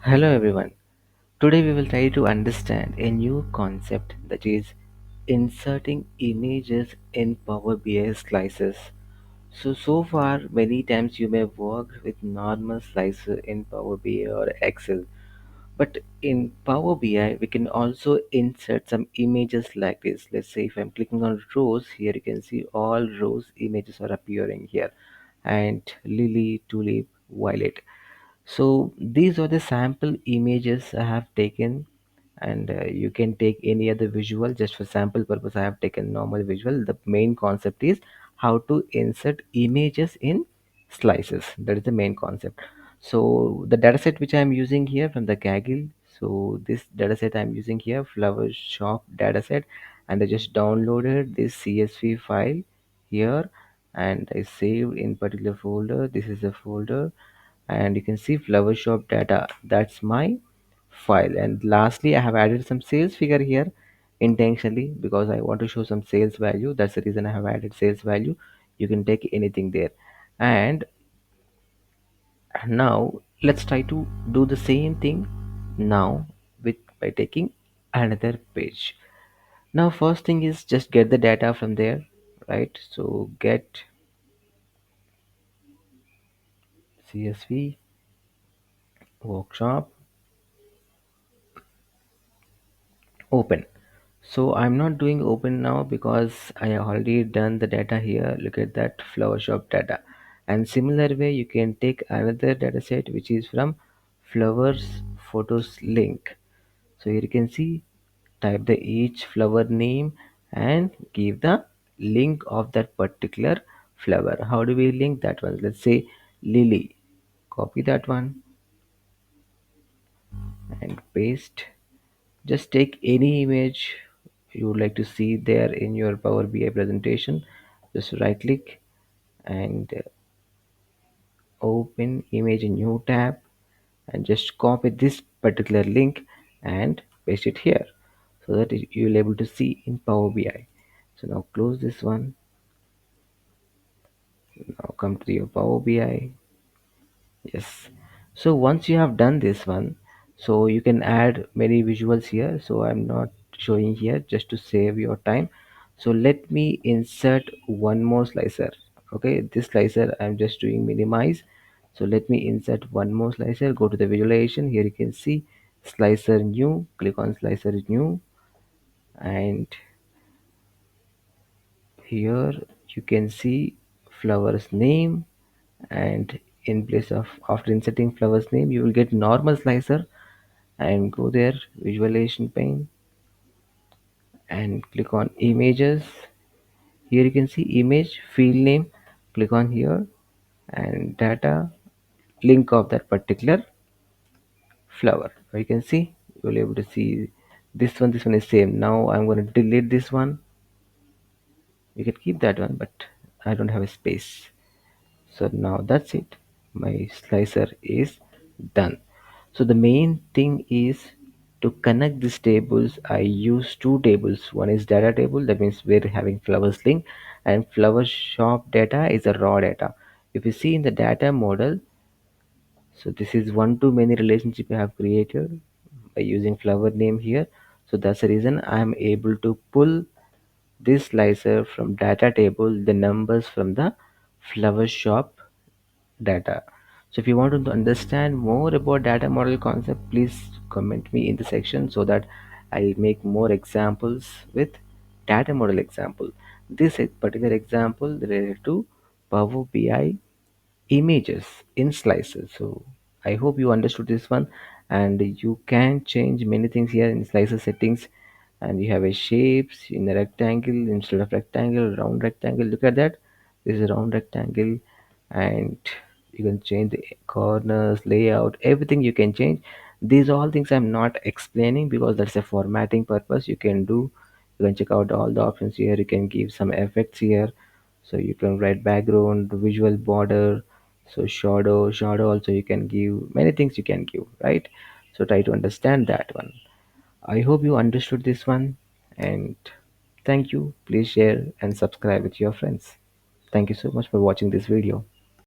Hello everyone. Today we will try to understand a new concept that is inserting images in Power BI slices. So far many times you may work with normal slicer in Power BI or Excel. But in Power BI we can also insert some images like this. Let's say if I'm clicking on rows here, you can see all rows images are appearing here, and lily, tulip, violet. So these are the sample images I have taken, and you can take any other visual. Just for sample purpose I have taken normal visual. The main concept is how to insert images in slices. That is the main concept. So the dataset which I am using here from the Kaggle, so this dataset I am using here, flower shop dataset, and I just downloaded this CSV file here, and I saved in particular folder. This is the folder, and you can see flower shop data, that's my file. And lastly I have added some sales figure here intentionally because I want to show some sales value. That's the reason I have added sales value. You can take anything there. And now let's try to do the same thing now with by taking another page. Now first thing is just get the data from there, right? So get CSV workshop, open. So I'm not doing open now because I have already done the data here. Look at that flower shop data. And similar way you can take another data set which is from flowers photos link. So here you can see, type the each flower name and give the link of that particular flower. How do we link that one? Let's say lily, copy that one and paste. Just take any image you would like to see there in your Power BI presentation. Just right click and open image in new tab, and just copy this particular link and paste it here so that you will able to see in Power BI. So now close this one. Now come to your Power BI. Yes. So once you have done this one, so you can add many visuals here. So I'm not showing here just to save your time. So let me insert one more slicer. Okay, this slicer I'm just doing minimize. So let me insert one more slicer. Go to the visualization. Here you can see slicer new. Click on slicer new, and here you can see flowers name, and in place of after inserting flowers name you will get normal slicer, and go there visualization pane and click on images. Here you can see image field name, click on here, and data link of that particular flower. You can see you will able to see this one is same. Now I'm going to delete this one. You can keep that one, but I don't have a space. So now that's it, my slicer is done. So the main thing is to connect these tables. I use two tables. One is data table, that means we're having flowers link, and flower shop data is a raw data. If you see in the data model, so this is one to many relationship I have created by using flower name here. So that's the reason I'm able to pull this slicer from data table, the numbers from the flower shop data. So if you want to understand more about data model concept, please comment me in the section so that I'll make more examples with data model example. This particular example related to Power BI images in slices. So I hope you understood this one, and you can change many things here in slicer settings. And you have a shapes in a rectangle instead of rectangle, round rectangle. Look at that, this is a round rectangle, and you can change the corners, layout, everything you can change. These all things I'm not explaining because that's a formatting purpose. You can do, you can check out all the options here. You can give some effects here, so you can write background, visual border, so shadow also you can give, many things you can give, right? So try to understand that one. I hope you understood this one, and thank you. Please share and subscribe with your friends. Thank you so much for watching this video.